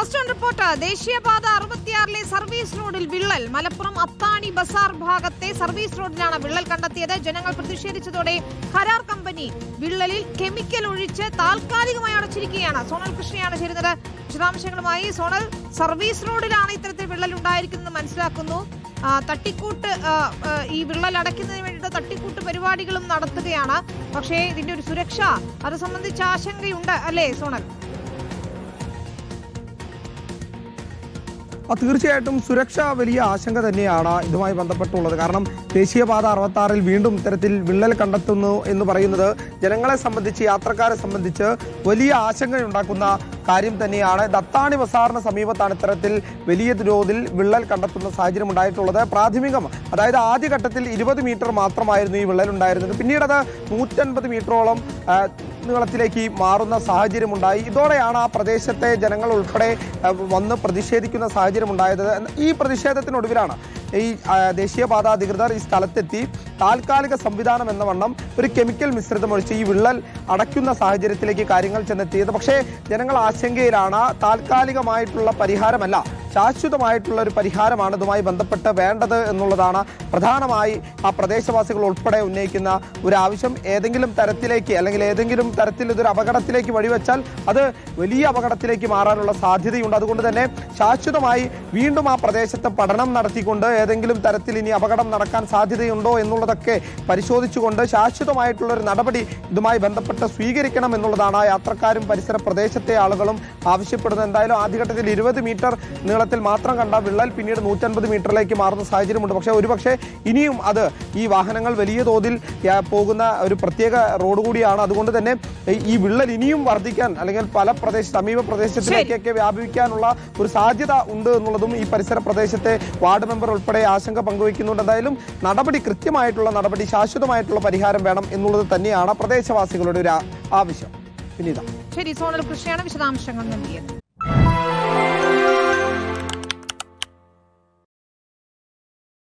First on report. ദേശീയപാത 66-ലെ service റോഡിൽ വിള്ളൽ. മലപ്പുറം അത്താണി ബസാർ ഭാഗത്തെ സർവീസ് റോഡിലാണ് വിള്ളൽ കണ്ടെത്തിയത്. ജനങ്ങൾ പ്രതിഷേധിച്ചതോടെ കരാർ കമ്പനി വിള്ളലിൽ കെമിക്കൽ ഒഴിച്ച് താൽക്കാലികമായി അടച്ചിരിക്കുകയാണ്. സോണൽ കൃഷ്ണയാണ് ചേരുന്നത് വിശദാംശങ്ങളുമായി. സോണൽ, സർവീസ് റോഡിലാണ് ഇത്തരത്തിൽ വിള്ളൽ ഉണ്ടായിരിക്കുന്നത് മനസ്സിലാക്കുന്നു. തട്ടിക്കൂട്ട് ഈ വിള്ളൽ അടയ്ക്കുന്നതിന് വേണ്ടിയിട്ട് തട്ടിക്കൂട്ട് പരിപാടികളും നടത്തുകയാണ്. പക്ഷേ ഇതിന്റെ ഒരു സുരക്ഷ അത് സംബന്ധിച്ച് ആശങ്കയുണ്ട് അല്ലേ സോണൽ? തീർച്ചയായിട്ടും സുരക്ഷ വലിയ ആശങ്ക തന്നെയാണ് ഇതുമായി ബന്ധപ്പെട്ടുള്ളത്. കാരണം ദേശീയപാത 66-ൽ വീണ്ടും ഇത്തരത്തിൽ വിള്ളൽ കണ്ടെത്തുന്നു എന്ന് പറയുന്നത് ജനങ്ങളെ സംബന്ധിച്ച്, യാത്രക്കാരെ സംബന്ധിച്ച് വലിയ ആശങ്കയുണ്ടാക്കുന്ന കാര്യം തന്നെയാണ്. ദത്താണി ബസാറിന് സമീപത്താണ് ഇത്തരത്തിൽ വലിയ തോതിൽ വിള്ളൽ കണ്ടെത്തുന്ന സാഹചര്യം ഉണ്ടായിട്ടുള്ളത്. പ്രാഥമികം, അതായത് ആദ്യഘട്ടത്തിൽ 20 മീറ്റർ മാത്രമായിരുന്നു ഈ വിള്ളൽ ഉണ്ടായിരുന്നത്. പിന്നീട് അത് 150 മീറ്ററോളം നീളത്തിലേക്ക് മാറുന്ന സാഹചര്യമുണ്ടായി. ഇതോടെയാണ് ആ പ്രദേശത്തെ ജനങ്ങൾ ഉൾപ്പെടെ വന്ന് പ്രതിഷേധിക്കുന്ന സാഹചര്യം ഉണ്ടായത്. ഈ പ്രതിഷേധത്തിനൊടുവിലാണ് ഈ ദേശീയപാത അധികൃതർ ഈ സ്ഥലത്തെത്തി താൽക്കാലിക സംവിധാനം എന്ന വണ്ണം ഒരു കെമിക്കൽ മിശ്രിതമൊഴിച്ച് ഈ വിള്ളൽ അടയ്ക്കുന്ന സാഹചര്യത്തിലേക്ക് കാര്യങ്ങൾ ചെന്നെത്തിയത്. പക്ഷേ ജനങ്ങൾ ആശങ്കയിലാണ്. താൽക്കാലികമായിട്ടുള്ള പരിഹാരമല്ല, ശാശ്വതമായിട്ടുള്ള ഒരു പരിഹാരമാണ് ഇതുമായി ബന്ധപ്പെട്ട് വേണ്ടത് എന്നുള്ളതാണ് പ്രധാനമായി ആ പ്രദേശവാസികൾ ഉൾപ്പെടെ ഉന്നയിക്കുന്ന ഒരു ആവശ്യം. ഏതെങ്കിലും തരത്തിലേക്ക് അല്ലെങ്കിൽ ഏതെങ്കിലും തരത്തിൽ ഇതൊരു അപകടത്തിലേക്ക് വഴിവെച്ചാൽ അത് വലിയ അപകടത്തിലേക്ക് മാറാനുള്ള സാധ്യതയുണ്ട്. അതുകൊണ്ട് തന്നെ ശാശ്വതമായി വീണ്ടും ആ പ്രദേശത്ത് പഠനം നടത്തിക്കൊണ്ട് ഏതെങ്കിലും തരത്തിൽ ഇനി അപകടം നടക്കാൻ സാധ്യതയുണ്ടോ എന്നുള്ളതൊക്കെ പരിശോധിച്ചുകൊണ്ട് ശാശ്വതമായിട്ടുള്ള ഒരു നടപടി ഇതുമായി ബന്ധപ്പെട്ട് സ്വീകരിക്കണം എന്നുള്ളതാണ് യാത്രക്കാരും പരിസര പ്രദേശത്തെ ആളുകളും ആവശ്യപ്പെടുന്നത്. എന്തായാലും ആദ്യഘട്ടത്തിൽ 20 മീറ്റർ നീളത്തിൽ മാത്രം കണ്ട വിള്ളൽ പിന്നീട് 150 മീറ്ററിലേക്ക് മാറുന്ന സാഹചര്യമുണ്ട്. പക്ഷേ ഒരുപക്ഷെ ഇനിയും അത് ഈ വാഹനങ്ങൾ വലിയ തോതിൽ പോകുന്ന ഒരു പ്രത്യേക റോഡ് കൂടിയാണ്. അതുകൊണ്ട് തന്നെ ഈ വിള്ളൽ ഇനിയും വർദ്ധിക്കാൻ അല്ലെങ്കിൽ പല സമീപ പ്രദേശത്തിലേക്കൊക്കെ വ്യാപിക്കാനുള്ള ഒരു സാധ്യത ഉണ്ട് എന്നുള്ളതും ഈ പരിസര പ്രദേശത്തെ വാർഡ് മെമ്പർ ഉൾപ്പെടെ ആശങ്ക പങ്കുവയ്ക്കുന്നുണ്ട്. എന്തായാലും കൃത്യമായിട്ടുള്ള നടപടി, ശാശ്വതമായിട്ടുള്ള പരിഹാരം വേണം എന്നുള്ളത് തന്നെയാണ് പ്രദേശവാസികളുടെ ഒരു ആവശ്യം. ശരി, സോണൽ കൃഷിയാണ് വിശദാംശങ്ങൾ നൽകിയത്.